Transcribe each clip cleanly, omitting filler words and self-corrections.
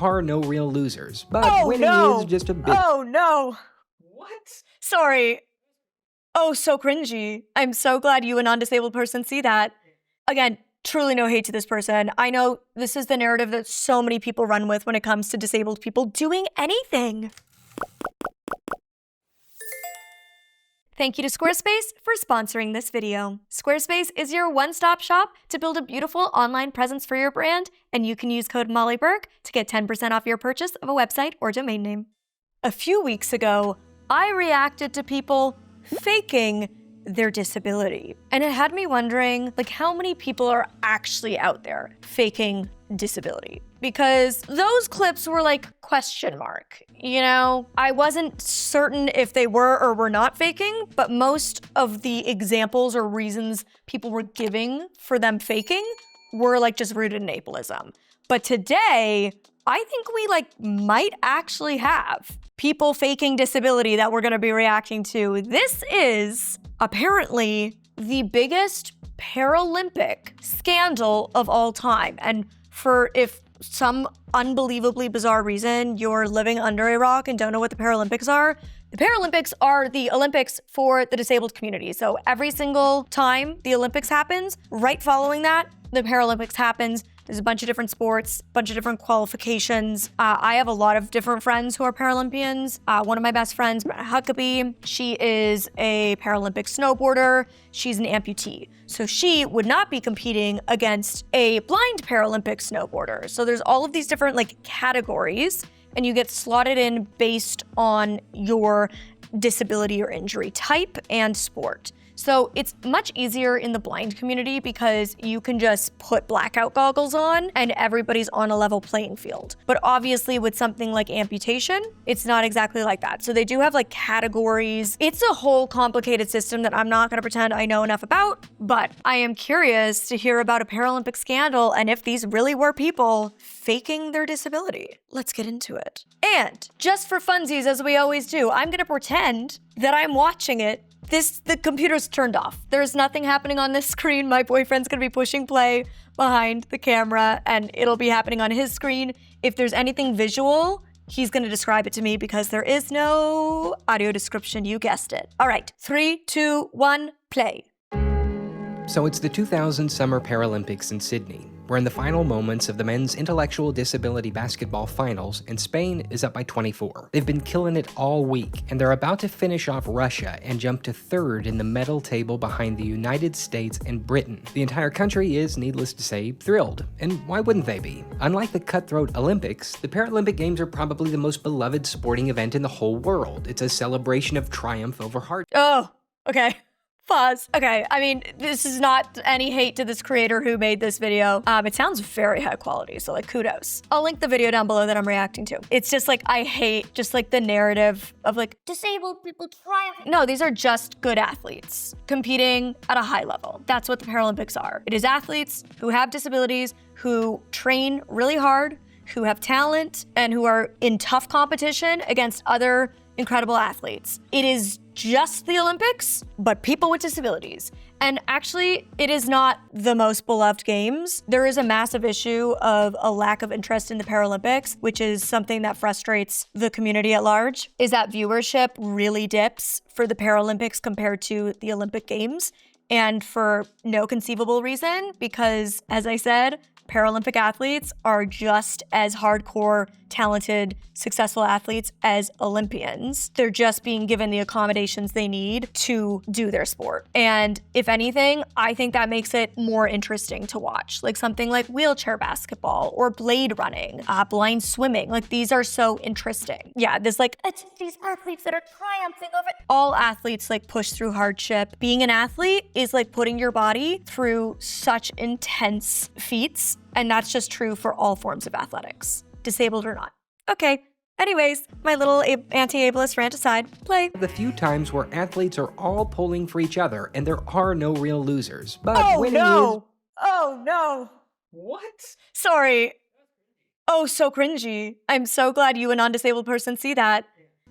are no real losers, but winning is just a big— Oh no! What? Sorry. Oh, so cringy. I'm so glad you, a non-disabled person, see that. Again, truly no hate to this person. I know this is the narrative that so many people run with when it comes to disabled people doing anything. Thank you to Squarespace for sponsoring this video. Squarespace is your one-stop shop to build a beautiful online presence for your brand, and you can use code Molly Burke to get 10% off your purchase of a website or domain name. A few weeks ago, I reacted to people faking their disability. And it had me wondering, like, how many people are actually out there faking disability? Because those clips were like question mark, you know? I wasn't certain if they were or were not faking, but most of the examples or reasons people were giving for them faking were like just rooted in ableism. But today, I think we might actually have people faking disability that we're gonna be reacting to. This is apparently the biggest Paralympic scandal of all time. And for if some unbelievably bizarre reason you're living under a rock and don't know what the Paralympics are the Olympics for the disabled community. So every single time the Olympics happens, right following that, the Paralympics happens. There's a bunch of different sports, a bunch of different qualifications. I have a lot of different friends who are Paralympians. One of my best friends, Huckabee, she is a Paralympic snowboarder. She's an amputee. So she would not be competing against a blind Paralympic snowboarder. So there's all of these different categories, and you get slotted in based on your disability or injury type and sport. So it's much easier in the blind community because you can just put blackout goggles on and everybody's on a level playing field. But obviously with something like amputation, it's not exactly like that. So they do have categories. It's a whole complicated system that I'm not gonna pretend I know enough about, but I am curious to hear about a Paralympic scandal and if these really were people faking their disability. Let's get into it. And just for funsies, as we always do, I'm gonna pretend that I'm watching it. The computer's turned off. There's nothing happening on this screen. My boyfriend's gonna be pushing play behind the camera and it'll be happening on his screen. If there's anything visual, he's gonna describe it to me because there is no audio description, you guessed it. All right, 3, 2, 1, play. So it's the 2000 Summer Paralympics in Sydney. We're in the final moments of the men's intellectual disability basketball finals, and Spain is up by 24. They've been killing it all week, and they're about to finish off Russia and jump to third in the medal table behind the United States and Britain. The entire country is, needless to say, thrilled. And why wouldn't they be? Unlike the cutthroat Olympics, the Paralympic Games are probably the most beloved sporting event in the whole world. It's a celebration of triumph over hardship. Oh, okay. Pause. Okay, I mean, this is not any hate to this creator who made this video. It sounds very high quality, so kudos. I'll link the video down below that I'm reacting to. It's just I hate just the narrative of disabled people triumphing. No, these are just good athletes competing at a high level. That's what the Paralympics are. It is athletes who have disabilities, who train really hard, who have talent, and who are in tough competition against other incredible athletes. It is just the Olympics, but people with disabilities. And actually, it is not the most beloved games. There is a massive issue of a lack of interest in the Paralympics, which is something that frustrates the community at large, is that viewership really dips for the Paralympics compared to the Olympic Games. And for no conceivable reason, because as I said, Paralympic athletes are just as hardcore, talented, successful athletes as Olympians. They're just being given the accommodations they need to do their sport. And if anything, I think that makes it more interesting to watch. Something like wheelchair basketball or blade running, blind swimming. These are so interesting. Yeah, it's these athletes that are triumphing over it. All athletes push through hardship. Being an athlete is putting your body through such intense feats. And that's just true for all forms of athletics, disabled or not. Okay, anyways, my little anti-ableist rant aside, play. The few times where athletes are all pulling for each other and there are no real losers, but winning is— Oh no! What? Sorry. Oh, so cringy. I'm so glad you, a non-disabled person, see that.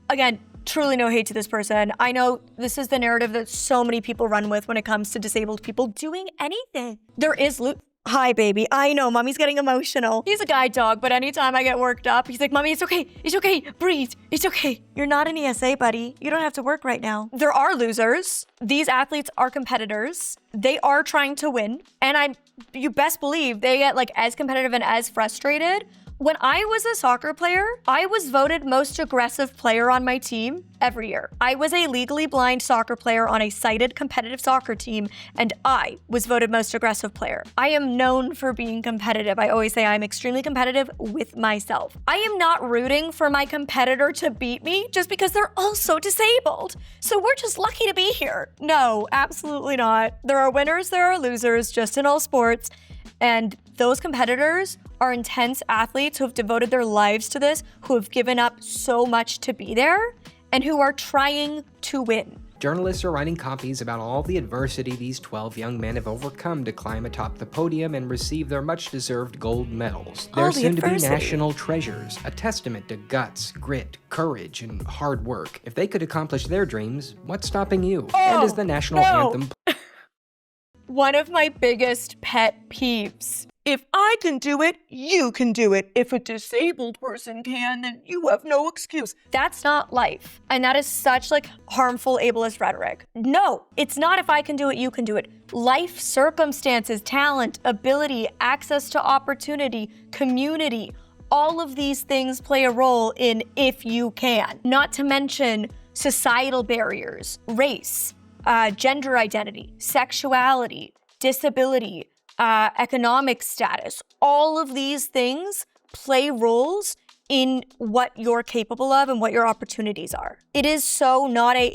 Again, truly no hate to this person. I know this is the narrative that so many people run with when it comes to disabled people doing anything. There is Hi, baby. I know, mommy's getting emotional. He's a guide dog, but anytime I get worked up, he's like, mommy, it's okay. It's okay. Breathe. It's okay. You're not an ESA, buddy. You don't have to work right now. There are losers. These athletes are competitors. They are trying to win. And you best believe they get like as competitive and as frustrated. When I was a soccer player, I was voted most aggressive player on my team every year. I was a legally blind soccer player on a sighted competitive soccer team, and I was voted most aggressive player. I am known for being competitive. I always say I'm extremely competitive with myself. I am not rooting for my competitor to beat me just because they're also disabled. So we're just lucky to be here. No, absolutely not. There are winners, there are losers, just in all sports. And those competitors are intense athletes who have devoted their lives to this, who have given up so much to be there, and who are trying to win. Journalists are writing copies about all the adversity these 12 young men have overcome to climb atop the podium and receive their much-deserved gold medals. They're soon-to-be national treasures, a testament to guts, grit, courage, and hard work. If they could accomplish their dreams, what's stopping you? And as the national anthem... One of my biggest pet peeves. If I can do it, you can do it. If a disabled person can, then you have no excuse. That's not life. And that is such like harmful ableist rhetoric. No, it's not if I can do it, you can do it. Life circumstances, talent, ability, access to opportunity, community, all of these things play a role in if you can. Not to mention societal barriers, race, gender identity, sexuality, disability, economic status. All of these things play roles in what you're capable of and what your opportunities are. It is so not a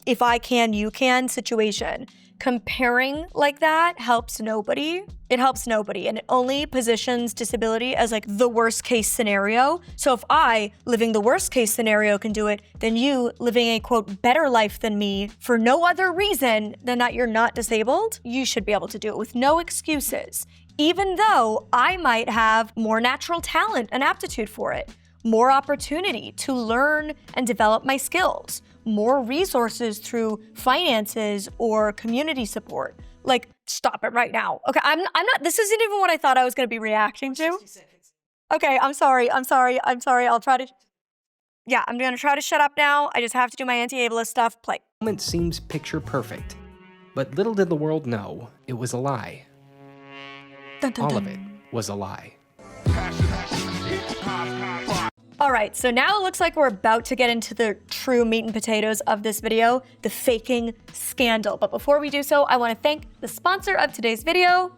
if I can, you can situation. Comparing like that helps nobody. It helps nobody, and it only positions disability as like the worst case scenario. So if I, living the worst case scenario, can do it, then you, living a quote better life than me for no other reason than that you're not disabled, you should be able to do it with no excuses. Even though I might have more natural talent and aptitude for it, more opportunity to learn and develop my skills, more resources through finances or community support. Like, stop it right now. Okay, I'm not, this isn't even what I thought I was gonna be reacting to. Okay, I'm sorry. I'll try to, yeah, I'm gonna try to shut up now. I just have to do my anti-ableist stuff. Play. The moment seems picture perfect, but little did the world know it was a lie. Dun, dun, All dun. of it was a lie. All right, so now it looks like we're about to get into the true meat and potatoes of this video, the faking scandal. But before we do so, I want to thank the sponsor of today's video,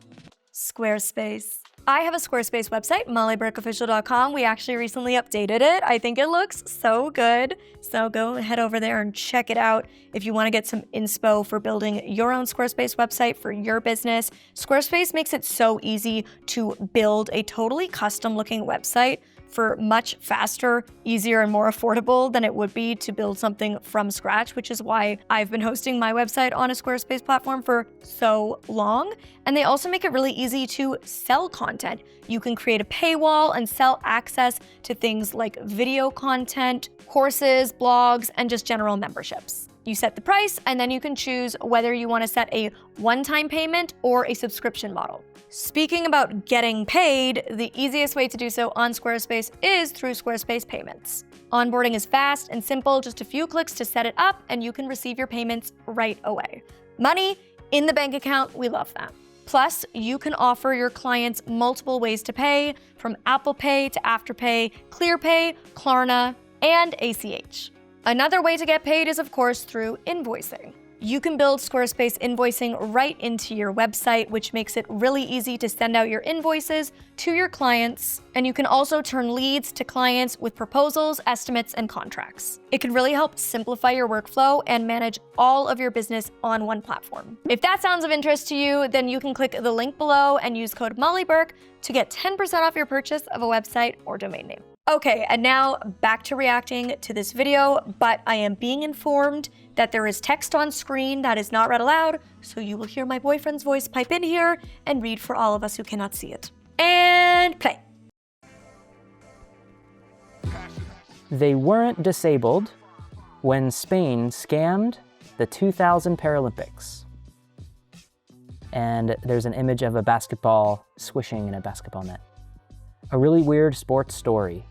Squarespace. I have a Squarespace website, mollyburkeofficial.com. We actually recently updated it. I think it looks so good. So go head over there and check it out if you want to get some inspo for building your own Squarespace website for your business. Squarespace makes it so easy to build a totally custom looking website for much faster, easier, and more affordable than it would be to build something from scratch, which is why I've been hosting my website on a Squarespace platform for so long. And they also make it really easy to sell content. You can create a paywall and sell access to things like video content, courses, blogs, and just general memberships. You set the price, and then you can choose whether you want to set a one-time payment or a subscription model. Speaking about getting paid, the easiest way to do so on Squarespace is through Squarespace Payments. Onboarding is fast and simple, just a few clicks to set it up, and you can receive your payments right away. Money in the bank account, we love that. Plus, you can offer your clients multiple ways to pay, from Apple Pay to Afterpay, ClearPay, Klarna, and ACH. Another way to get paid is, of course, through invoicing. You can build Squarespace invoicing right into your website, which makes it really easy to send out your invoices to your clients. And you can also turn leads to clients with proposals, estimates, and contracts. It can really help simplify your workflow and manage all of your business on one platform. If that sounds of interest to you, then you can click the link below and use code Molly Burke to get 10% off your purchase of a website or domain name. Okay, and now back to reacting to this video, but I am being informed that there is text on screen that is not read aloud, so you will hear my boyfriend's voice pipe in here and read for all of us who cannot see it. And play. They weren't disabled when Spain scammed the 2000 Paralympics. and there's an image of a basketball swishing in a basketball net. A really weird sports story.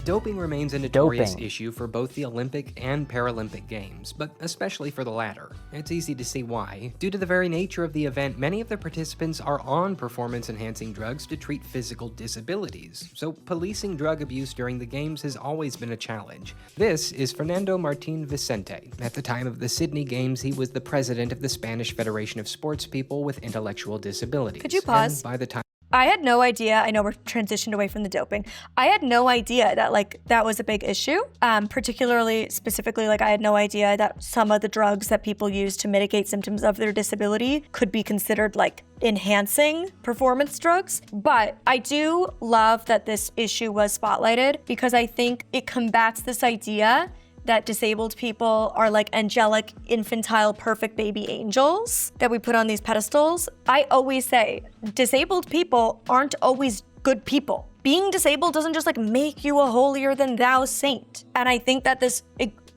Doping remains a notorious issue for both the Olympic and Paralympic Games, but especially for the latter. It's easy to see why. Due to the very nature of the event, many of the participants are on performance-enhancing drugs to treat physical disabilities, so policing drug abuse during the Games has always been a challenge. This is Fernando Martín Vicente. At the time of the Sydney Games, he was the president of the Spanish Federation of Sportspeople with Intellectual Disabilities. Could you pause? And by the time I had no idea. I know we're transitioned away from the doping. I had no idea that that was a big issue. Specifically, I had no idea that some of the drugs that people use to mitigate symptoms of their disability could be considered enhancing performance drugs. But I do love that this issue was spotlighted because I think it combats this idea that disabled people are angelic, infantile, perfect baby angels that we put on these pedestals. I always say, disabled people aren't always good people. Being disabled doesn't just make you a holier than thou saint. And I think that this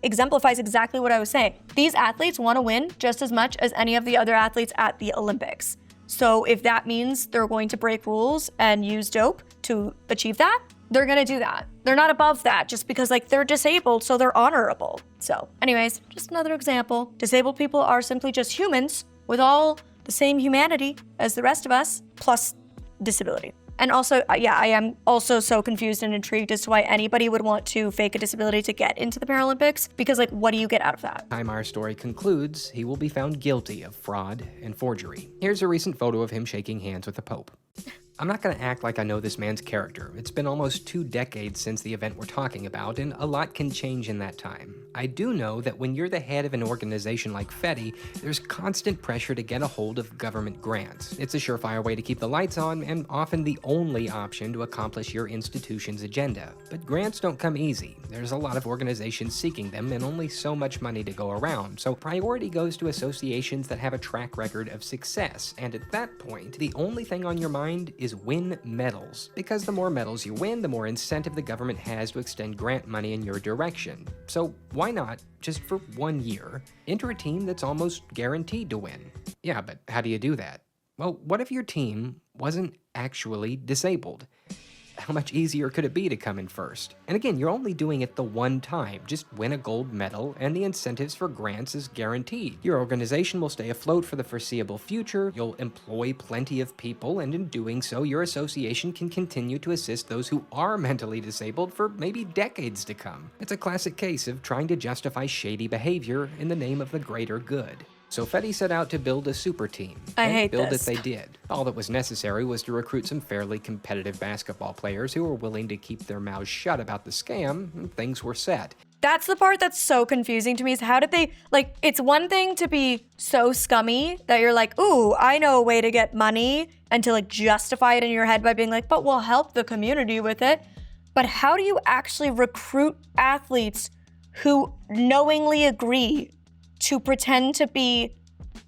exemplifies exactly what I was saying. These athletes want to win just as much as any of the other athletes at the Olympics. So if that means they're going to break rules and use dope to achieve that, they're gonna do that. They're not above that just because they're disabled, so they're honorable. So anyways, just another example. Disabled people are simply just humans with all the same humanity as the rest of us, plus disability. And also, I am also so confused and intrigued as to why anybody would want to fake a disability to get into the Paralympics, because what do you get out of that? Time our story concludes, he will be found guilty of fraud and forgery. Here's a recent photo of him shaking hands with the Pope. I'm not going to act like I know this man's character. It's been almost 2 decades since the event we're talking about, and a lot can change in that time. I do know that when you're the head of an organization like FAKED, there's constant pressure to get a hold of government grants. It's a surefire way to keep the lights on, and often the only option to accomplish your institution's agenda. But grants don't come easy. There's a lot of organizations seeking them, and only so much money to go around, so priority goes to associations that have a track record of success, and at that point, the only thing on your mind is win medals. Because the more medals you win, the more incentive the government has to extend grant money in your direction. So why not, just for 1 year, enter a team that's almost guaranteed to win? Yeah, but how do you do that? Well, what if your team wasn't actually disabled? How much easier could it be to come in first? And again, you're only doing it the one time. Just win a gold medal, and the incentives for grants is guaranteed. Your organization will stay afloat for the foreseeable future, you'll employ plenty of people, and in doing so, your association can continue to assist those who are mentally disabled for maybe decades to come. It's a classic case of trying to justify shady behavior in the name of the greater good. So FAKED set out to build a super team. I hate build this. it they did. All that was necessary was to recruit some fairly competitive basketball players who were willing to keep their mouths shut about the scam, and things were set. That's the part that's so confusing to me, is how did they, it's one thing to be so scummy that you're ooh, I know a way to get money, and to justify it in your head by being but we'll help the community with it. But how do you actually recruit athletes who knowingly agree to pretend to be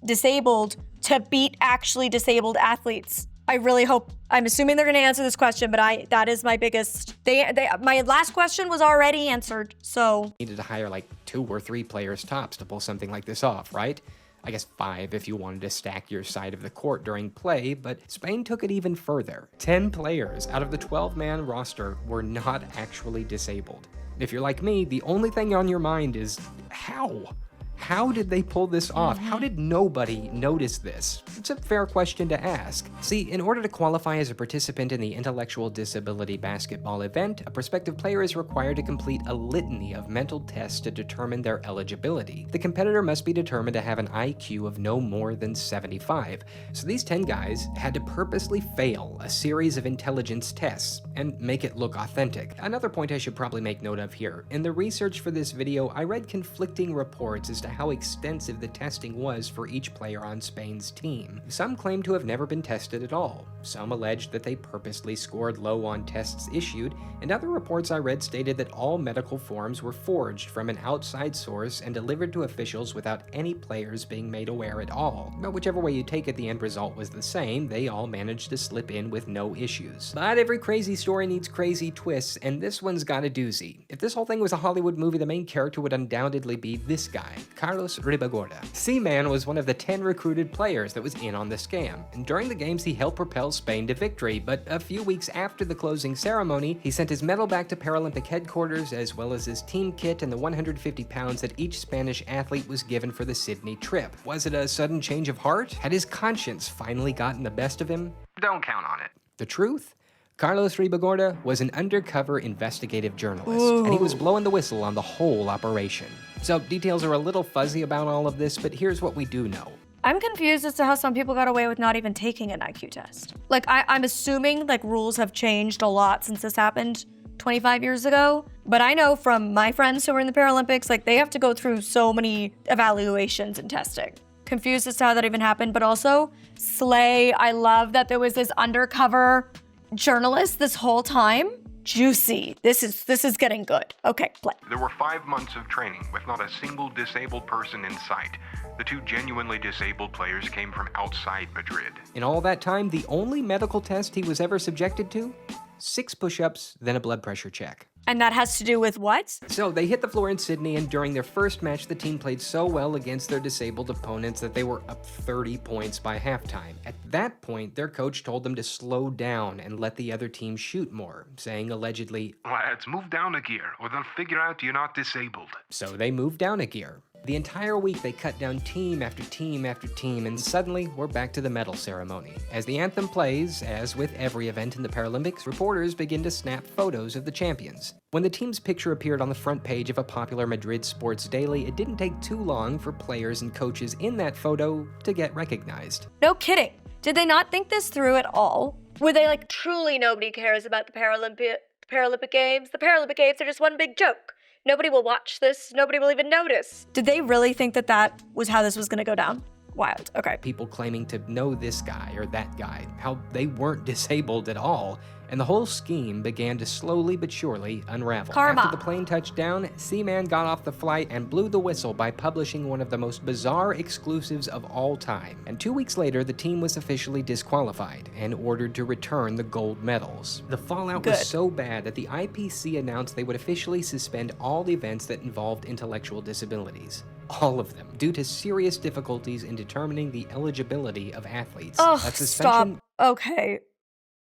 disabled to beat actually disabled athletes? I really hope, I'm assuming they're gonna answer this question, but that is my biggest, my last question was already answered, so. Needed to hire 2 or 3 players tops to pull something like this off, right? I guess 5 if you wanted to stack your side of the court during play, but Spain took it even further. 10 players out of the 12-man roster were not actually disabled. If you're like me, the only thing on your mind is, how? How did they pull this off? How did nobody notice this? It's a fair question to ask. See, in order to qualify as a participant in the intellectual disability basketball event, a prospective player is required to complete a litany of mental tests to determine their eligibility. The competitor must be determined to have an IQ of no more than 75. So these 10 guys had to purposely fail a series of intelligence tests and make it look authentic. Another point I should probably make note of here. In the research for this video, I read conflicting reports as to how extensive the testing was for each player on Spain's team. Some claim to have never been tested at all. Some alleged that they purposely scored low on tests issued, and other reports I read stated that all medical forms were forged from an outside source and delivered to officials without any players being made aware at all. But whichever way you take it, the end result was the same. They all managed to slip in with no issues. But every crazy story needs crazy twists, and this one's got a doozy. If this whole thing was a Hollywood movie, the main character would undoubtedly be this guy. Carlos Ribagorda. Seaman was one of the 10 recruited players that was in on the scam, and during the games he helped propel Spain to victory, but a few weeks after the closing ceremony, he sent his medal back to Paralympic headquarters as well as his team kit and the 150 pounds that each Spanish athlete was given for the Sydney trip. Was it a sudden change of heart? Had his conscience finally gotten the best of him? Don't count on it. The truth? Carlos Ribagorda was an undercover investigative journalist, and he was blowing the whistle on the whole operation. So details are a little fuzzy about all of this, but here's what we do know. I'm confused as to how some people got away with not even taking an IQ test. Like, I'm assuming like rules have changed a lot since this happened 25 years ago, but I know from my friends who were in the Paralympics, like they have to go through so many evaluations and testing. Confused as to how that even happened, but also slay. I love that there was this undercover journalist this whole time. Juicy. This is getting good. Okay, play. There were 5 months of training with not a single disabled person in sight. The 2 genuinely disabled players came from outside Madrid. In all that time, the only medical test he was ever subjected to? 6 push-ups, then a blood pressure check. And that has to do with what? So they hit the floor in Sydney, and during their first match, the team played so well against their disabled opponents that they were up 30 points by halftime. At that point, their coach told them to slow down and let the other team shoot more, saying allegedly, "Lads, move down a gear, or they'll figure out you're not disabled." So they moved down a gear. The entire week they cut down team after team after team, and suddenly we're back to the medal ceremony. As the anthem plays, as with every event in the Paralympics, reporters begin to snap photos of the champions. When the team's picture appeared on the front page of a popular Madrid sports daily, it didn't take too long for players and coaches in that photo to get recognized. No kidding. Did they not think this through at all? Were they like, truly nobody cares about the Paralympic Games? The Paralympic Games are just one big joke. Nobody will watch this. Nobody will even notice. Did they really think that that was how this was going to go down? Wild. Okay. People claiming to know this guy or that guy, how they weren't disabled at all, and the whole scheme began to slowly but surely unravel. Karma. After the plane touched down, Seaman got off the flight and blew the whistle by publishing one of the most bizarre exclusives of all time. And 2 weeks later, the team was officially disqualified and ordered to return the gold medals. The fallout was so bad that the IPC announced they would officially suspend all events that involved intellectual disabilities. All of them, due to serious difficulties in determining the eligibility of athletes. Oh, stop. Okay.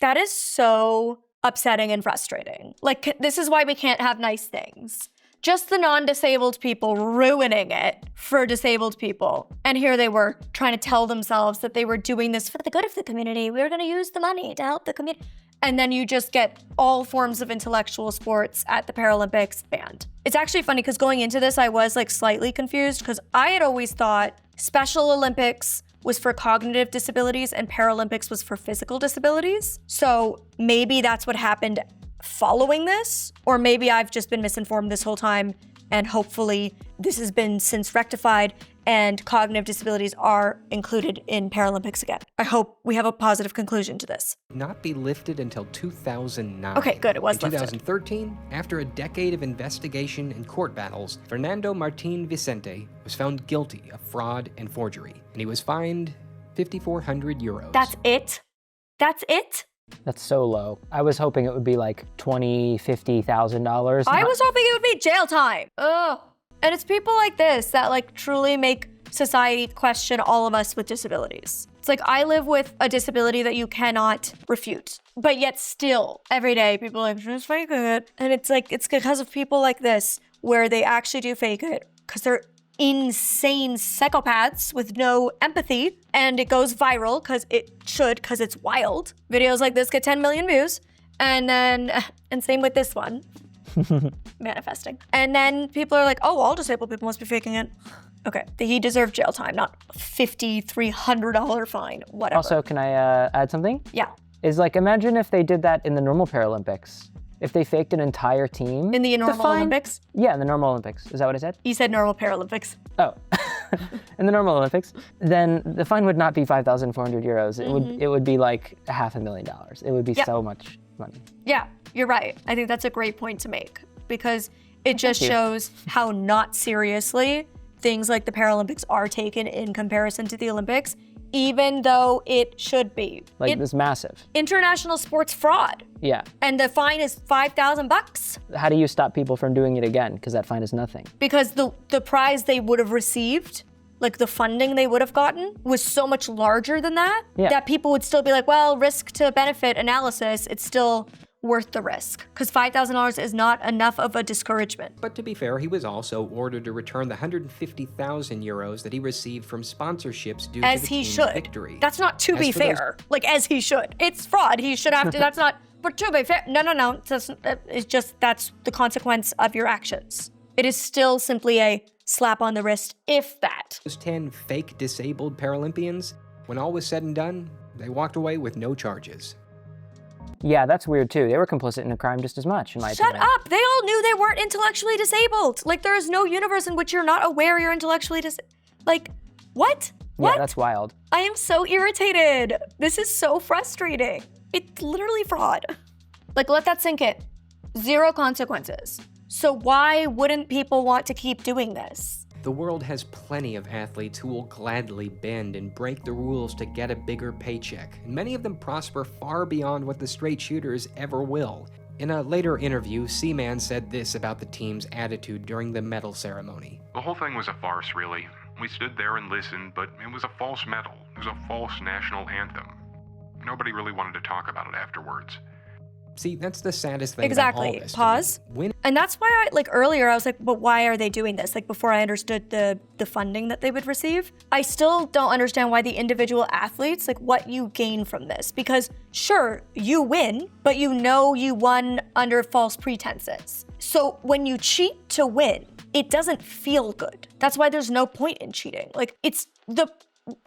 That is so upsetting and frustrating. Like, this is why we can't have nice things. Just the non-disabled people ruining it for disabled people. And here they were trying to tell themselves that they were doing this for the good of the community. We were going to use the money to help the community. And then you just get all forms of intellectual sports at the Paralympics banned. It's actually funny because going into this, I was like slightly confused because I had always thought Special Olympics was for cognitive disabilities and Paralympics was for physical disabilities. So maybe that's what happened following this, or maybe I've just been misinformed this whole time and hopefully this has been since rectified and cognitive disabilities are included in Paralympics again. I hope we have a positive conclusion to this. Not be lifted until 2009. Okay, good, it was In lifted. 2013, after a decade of investigation and court battles, Fernando Martín Vicente was found guilty of fraud and forgery, and he was fined 5,400 euros. That's it? That's it? That's so low. I was hoping it would be like $20,000, $50,000. I was hoping it would be jail time. Ugh. And it's people like this that like truly make society question all of us with disabilities. It's like I live with a disability that you cannot refute, but yet still every day people are like, just fake it. And it's like, it's because of people like this where they actually do fake it because they're insane psychopaths with no empathy, and it goes viral because it should, because it's wild. Videos like this get 10 million views, and same with this one. Manifesting. And then people are like, oh, all disabled people must be faking it. Okay, he deserved jail time, not $5,300 fine, whatever. Also, can I add something? Yeah. Is like, imagine if they did that in the normal Paralympics. If they faked an entire team. In the normal Olympics? Yeah, in the normal Olympics. Is that what I said? You said normal Paralympics. Oh. In the normal Olympics, then the fine would not be 5,400 euros. It would be like $500,000. It would be so much money. Yeah, you're right. I think that's a great point to make because it just shows how not seriously things like the Paralympics are taken in comparison to the Olympics. even though it should be. Like this massive. International sports fraud. Yeah. And the fine is $5,000. How do you stop people from doing it again? Because that fine is nothing. Because the prize they would have received, like the funding they would have gotten, was so much larger than that, that people would still be like, well, risk to benefit analysis, it's still worth the risk. Because $5,000 is not enough of a discouragement. But to be fair, he was also ordered to return the 150,000 euros that he received from sponsorships due to the team's victory. That's not to be fair. Like, as he should. It's fraud. He should have to, that's not, but to be fair, no. It's just, that's the consequence of your actions. It is still simply a slap on the wrist, if that. Those 10 fake disabled Paralympians, when all was said and done, they walked away with no charges. Yeah, that's weird too. They were complicit in a crime just as much, in my opinion. Shut up! They all knew they weren't intellectually disabled. Like, there is no universe in which you're not aware you're intellectually disabled. Like, what? What? Yeah, that's wild. I am so irritated. This is so frustrating. It's literally fraud. Like, let that sink in. Zero consequences. So why wouldn't people want to keep doing this? The world has plenty of athletes who will gladly bend and break the rules to get a bigger paycheck, and many of them prosper far beyond what the straight shooters ever will. In a later interview, Seaman said this about the team's attitude during the medal ceremony. The whole thing was a farce, really. We stood there and listened, but it was a false medal. It was a false national anthem. Nobody really wanted to talk about it afterwards. See, that's the saddest thing about all this. Pause. And that's why earlier I was like, but why are they doing this? Like, before I understood the funding that they would receive. I still don't understand why the individual athletes, like what you gain from this. Because sure, you win, but you know you won under false pretenses. So when you cheat to win, it doesn't feel good. That's why there's no point in cheating. Like, it's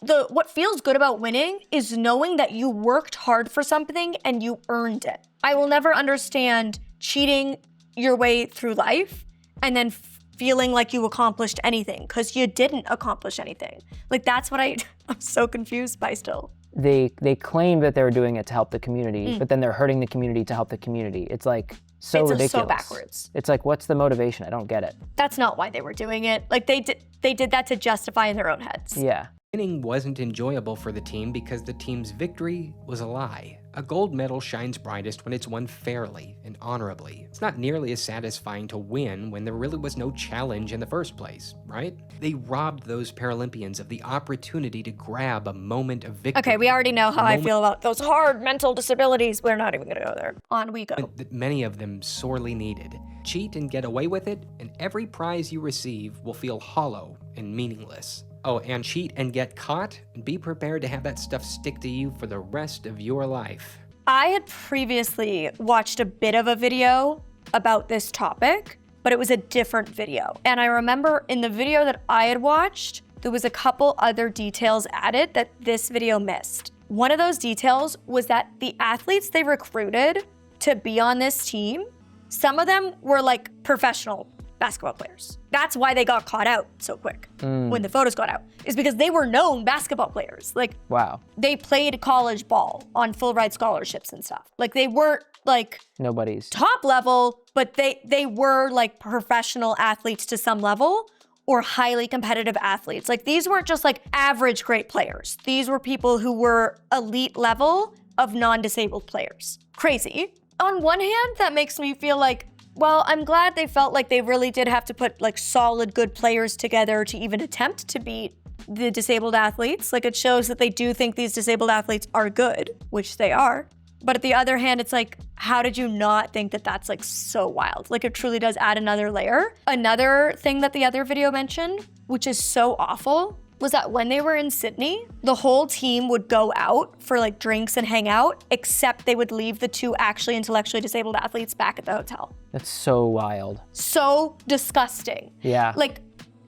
what feels good about winning is knowing that you worked hard for something and you earned it. I will never understand cheating your way through life and then feeling like you accomplished anything, because you didn't accomplish anything. Like, that's what I'm so confused by still. They claim that they were doing it to help the community, but then they're hurting the community to help the community. It's like so ridiculous. So backwards. It's like, what's the motivation? I don't get it. That's not why they were doing it. Like, they did that to justify in their own heads. Yeah. Winning wasn't enjoyable for the team because the team's victory was a lie. A gold medal shines brightest when it's won fairly and honorably. It's not nearly as satisfying to win when there really was no challenge in the first place, right? They robbed those Paralympians of the opportunity to grab a moment of victory. Okay, we already know how I feel about those hard mental disabilities. We're not even gonna go there. On we go. That many of them sorely needed. Cheat and get away with it, and every prize you receive will feel hollow and meaningless. Oh, and cheat and get caught, and be prepared to have that stuff stick to you for the rest of your life. I had previously watched a bit of a video about this topic, but it was a different video. And I remember in the video that I had watched, there was a couple other details added that this video missed. One of those details was that the athletes they recruited to be on this team, some of them were like professional basketball players. That's why they got caught out so quick when the photos got out, is because they were known basketball players. Like, wow. They played college ball on full ride scholarships and stuff. Like, they weren't like nobody's top level, but they were like professional athletes to some level, or highly competitive athletes. Like, these weren't just like average great players. These were people who were elite level of non-disabled players. Crazy. On one hand, that makes me feel like, well, I'm glad they felt like they really did have to put like solid, good players together to even attempt to beat the disabled athletes. Like, it shows that they do think these disabled athletes are good, which they are. But at the other hand, it's like, how did you not think that that's like so wild? Like, it truly does add another layer. Another thing that the other video mentioned, which is so awful, was that when they were in Sydney, the whole team would go out for like drinks and hang out, except they would leave the two actually intellectually disabled athletes back at the hotel. That's so wild. So disgusting. Yeah. Like,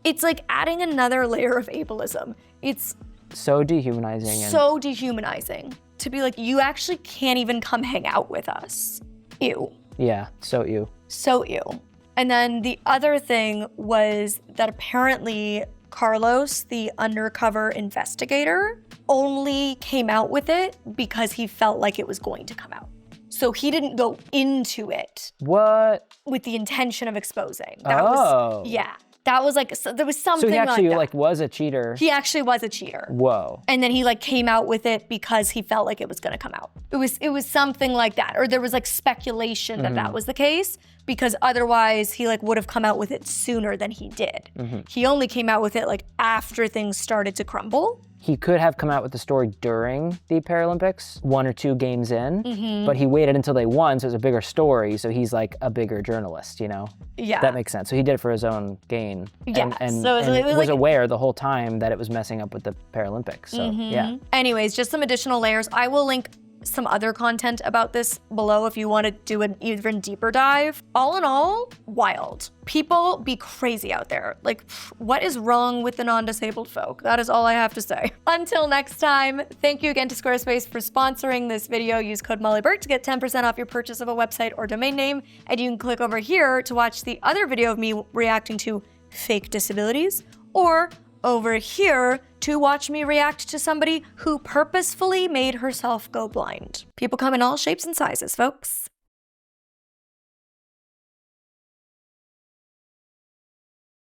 it's like adding another layer of ableism. It's so dehumanizing. So dehumanizing to be like, you actually can't even come hang out with us. Ew. Yeah, so ew. So ew. And then the other thing was that apparently Carlos, the undercover investigator, only came out with it because he felt like it was going to come out. So he didn't go into it. What? With the intention of exposing. That was, yeah. That was like, there was something So he actually like that. was a cheater. He actually was a cheater. Whoa. And then he like came out with it because he felt like it was gonna come out. It was something like that. Or there was like speculation that that was the case, because otherwise he like would have come out with it sooner than he did. He only came out with it like after things started to crumble. He could have come out with the story during the Paralympics, 1 or 2 games in, but he waited until they won, so it was a bigger story, so he's like a bigger journalist, you know? Yeah. That makes sense. So he did it for his own gain. Yeah, And so it was was like- aware the whole time that it was messing up with the Paralympics, so yeah. Anyways, just some additional layers. I will link some other content about this below if you want to do an even deeper dive. All in all, wild. People be crazy out there. Like, what is wrong with the non-disabled folk? That is all I have to say. Until next time, thank you again to Squarespace for sponsoring this video. Use code Molly Burke to get 10% off your purchase of a website or domain name. And you can click over here to watch the other video of me reacting to fake disabilities, or over here to watch me react to somebody who purposefully made herself go blind. People come in all shapes and sizes, folks.